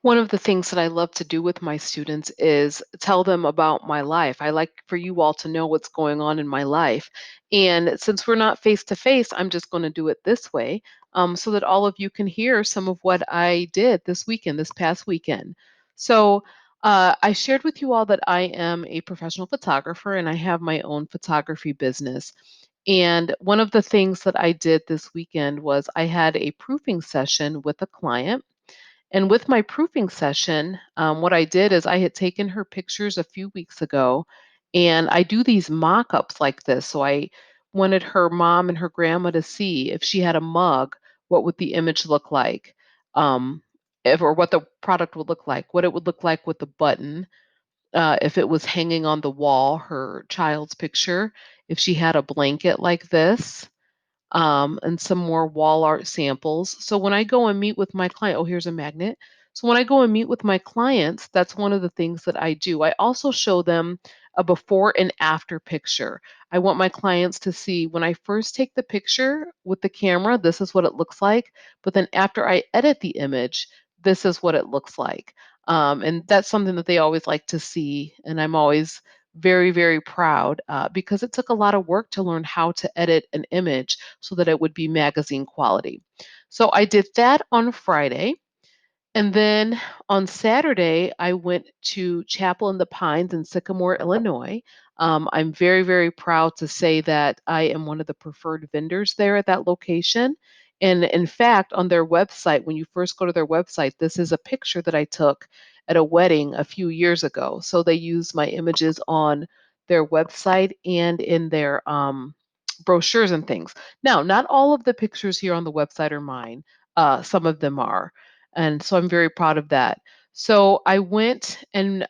One of the things that I love to do with my students is tell them about my life. I like for you all to know what's going on in my life. And since we're not face to face, I'm just going to do it this way so that all of you can hear some of what I did this weekend, this past weekend. So, I shared with you all that I am a professional photographer and I have my own photography business. And one of the things that I did this weekend was I had a proofing session with a client, and with my proofing session, what I did is I had taken her pictures a few weeks ago, and I do these mock ups like this. So I wanted her mom and her grandma to see if she had a mug, what would the image look like? Um, or what the product would look like, what it would look like with the button, if it was hanging on the wall, her child's picture, if she had a blanket like this, and some more wall art samples. So when I go and meet with my client, oh, here's a magnet. So when I go and meet with my clients, that's one of the things that I do. I also show them a before and after picture. I want my clients to see when I first take the picture with the camera, this is what it looks like. But then after I edit the image, this is what it looks like. And that's something that they always like to see. And I'm always very, very proud because it took a lot of work to learn how to edit an image so that it would be magazine quality. So I did that on Friday. And then on Saturday, I went to Chapel in the Pines in Sycamore, Illinois. I'm very, very proud to say that I am one of the preferred vendors there at that location. And in fact, on their website, when you first go to their website, this is a picture that I took at a wedding a few years ago. So they use my images on their website and in their brochures and things. Now, not all of the pictures here on the website are mine. Some of them are. And so I'm very proud of that. So I went and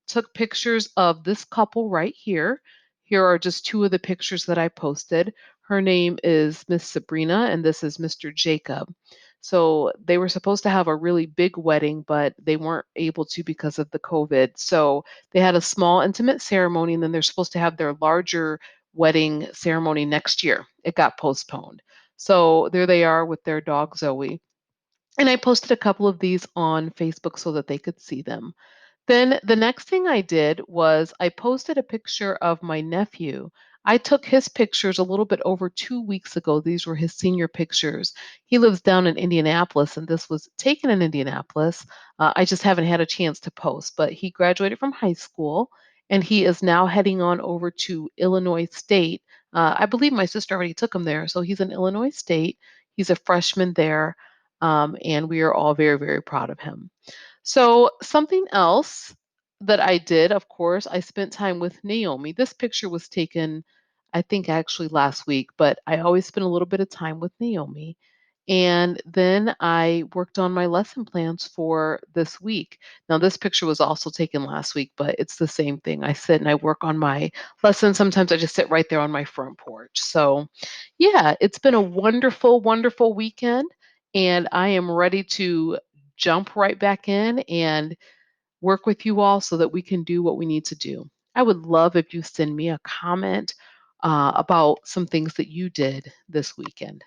took pictures of this couple right here. Here are just two of the pictures that I posted. Her name is Miss Sabrina, and this is Mr. Jacob. So they were supposed to have a really big wedding, but they weren't able to because of the COVID. So they had a small, intimate ceremony, and then they're supposed to have their larger wedding ceremony next year. It got postponed. So there they are with their dog Zoe. And I posted a couple of these on Facebook so that they could see them. Then the next thing I did was I posted a picture of my nephew. I took his pictures a little bit over 2 weeks ago. These were his senior pictures. He lives down in Indianapolis, and this was taken in Indianapolis. I just haven't had a chance to post, but he graduated from high school and he is now heading on over to Illinois State. I believe my sister already took him there. So he's in Illinois State. He's a freshman there, and we are all very, very proud of him. So, something else that I did, of course, I spent time with Naomi. This picture was taken, I think, actually last week, but I always spend a little bit of time with Naomi. And then I worked on my lesson plans for this week. Now, this picture was also taken last week, but it's the same thing. I sit and I work on my lessons. Sometimes I just sit right there on my front porch. So, yeah, it's been a wonderful, wonderful weekend. And I am ready to jump right back in and work with you all so that we can do what we need to do. I would love if you send me a comment about some things that you did this weekend.